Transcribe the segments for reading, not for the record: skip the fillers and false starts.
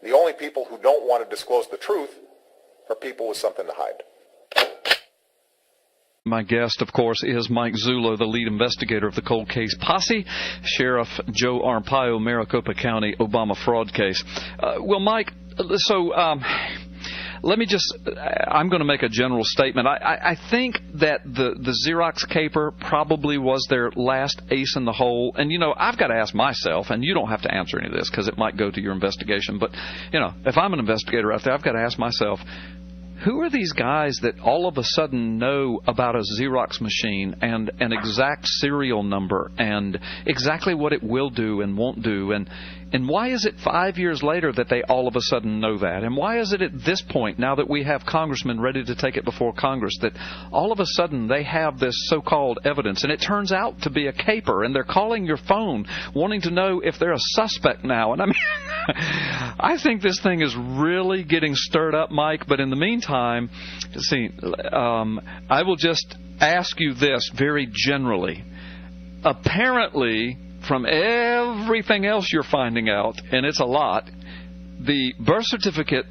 The only people who don't want to disclose the truth are people with something to hide. My guest, of course, is Mike Zullo, the lead investigator of the cold case posse, Sheriff Joe Arpaio, Maricopa County Obama fraud case. Well, Mike, so let me I'm going to make a general statement. I think that the Xerox caper probably was their last ace in the hole. And, you know, I've got to ask myself, and you don't have to answer any of this because it might go to your investigation. But, you know, if I'm an investigator out there, I've got to ask myself, who are these guys that all of a sudden know about a Xerox machine and an exact serial number and exactly what it will do and won't do? And why is it 5 years later that they all of a sudden know that? And why is it at this point, now that we have congressmen ready to take it before Congress, that all of a sudden they have this so-called evidence and it turns out to be a caper and they're calling your phone wanting to know if they're a suspect now? And I mean, I think this thing is really getting stirred up, Mike. But in the meantime, I will just ask you this very generally. Apparently, from everything else you're finding out, and it's a lot, the birth certificate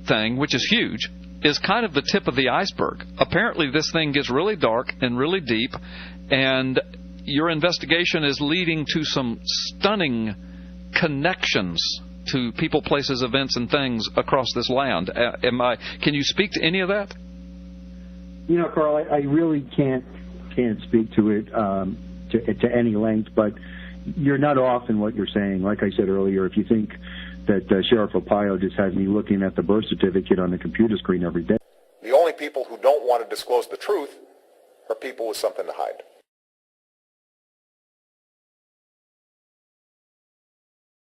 thing, which is huge, is kind of the tip of the iceberg. Apparently, this thing gets really dark and really deep, and your investigation is leading to some stunning connections to people, places, events, and things across this land. Can you speak to any of that? You know, Carl, I really can't speak to it to any length, but you're not off in what you're saying. Like I said earlier, if you think that Sheriff Arpaio just has me looking at the birth certificate on the computer screen every day. The only people who don't want to disclose the truth are people with something to hide.